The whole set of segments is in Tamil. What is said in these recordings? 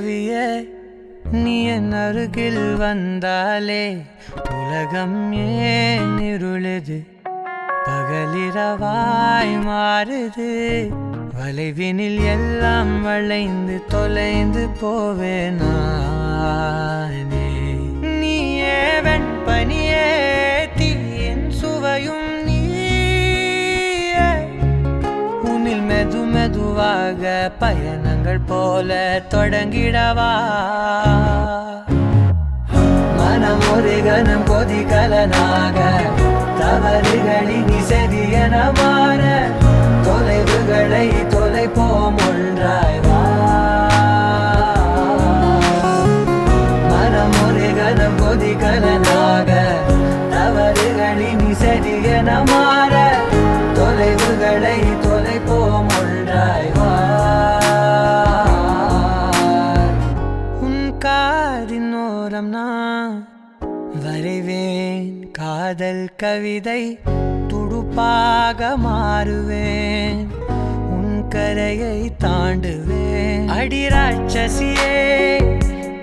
கவியே நீ என் அருகில் வந்தாலே உலகம் ஏன் இருளுது பகலிரவாய் மாறுது வளைவினில் எல்லாம் வளைந்து தொலைந்து போவேனானே நீயே வெண்பனியே தீயின் சுவையும் உன்னில் மெது மெதுவாக பயணங்கள் போல தொடங்கிடவா மனம் ஒரு கணம் கொதிகலனாக தவறுகளின் செவியன மாற தொலைவுகளை தொலைப்போம் ஒன்றாய் வா மனம் ஒரு கணம் கொதிகலனாக தவறுகளின் செவியன மாற தொலைவுகளை தொலைப்போம் ஒன்றாய் வா உன் காதின் ஓரம் நான் வரைவேன் காதல் கவிதை துடுப்பாக மாறுவேன் உன் கரையை தாண்டுவேன் அடி ராட்சசியே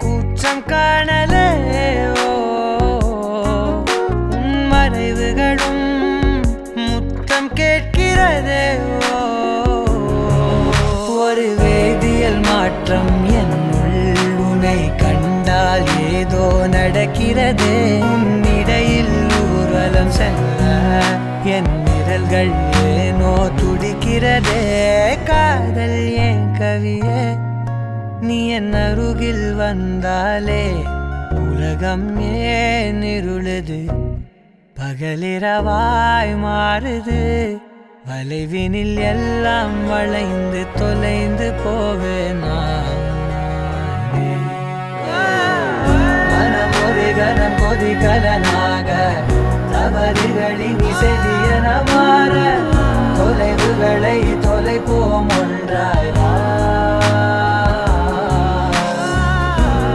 கூச்சம் காணலே உன் மறைவுகளும் முத்தம் கேட்கிறதே ஒரு வேதியியல் மாற்றம் என்னுள் உன்னை கண்டால் ஏதோ நடக்கிறதே உன்னிடையில் ஊர்வலம் செல்ல என் விரல்கள் ஏனோ துடிக்கிறதே காதல் ஏன் கவியே நீ என் அருகில் வந்தாலே உலகம் ஏன் இருளுது பகலிரவாய் மாறுது வளைவினில் எல்லாம் வளைந்து தொலைந்து போவேனா மனம் ஒரு கணம் கொதிகலனாக தவறுகளின் செவியன மாற தொலைவுகளை தொலைப்போம் ஒன்றாய் வா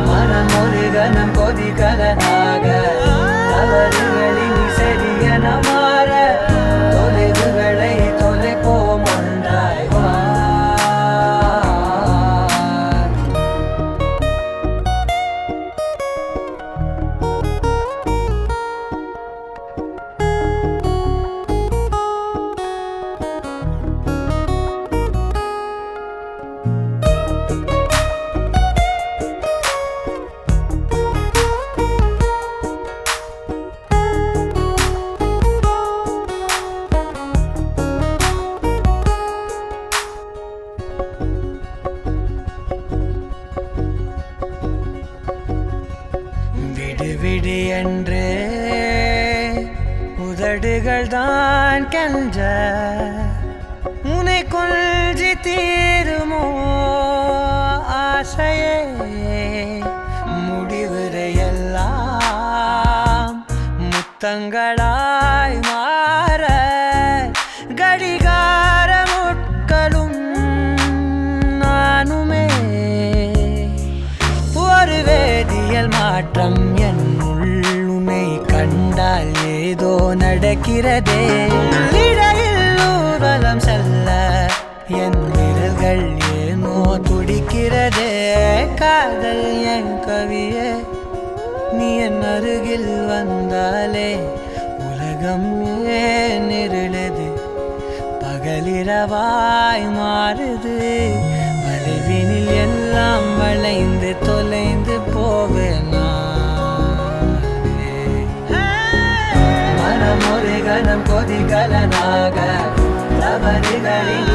மனம் ஒரு கணம் கொதிகலனாக தவறுகளின் செவியன மாற தொலைவுகளை தொலைப்போம் ஒன்றாய் வா விடு என்று உதடுகள் தான் கென்ற உன்னை கொள்ஜி தீருமோ ஆசையே முடிவுரையெல்லாம் முத்தங்களாய் மாற கடிகார முட்களும் நானுமே ஒரு வேதியியல் மாற்றம் உன்னை கண்டால் ஏதோ நடக்கிறதே இடையில் ஊர்வலம் செல்ல என் விரல்கள் ஏனோ துடிக்கிறதே காதல் என் கவியே நீ என் அருகில் வந்தாலே உலகம் ஏன் இருளுது பகலிரவாய் மாறுது வளைவினில் எல்லாம் வளைந்து தொலைந்து போவேனா மனம் ஒரு கணம் கொதிகலனாக தவறுகளின்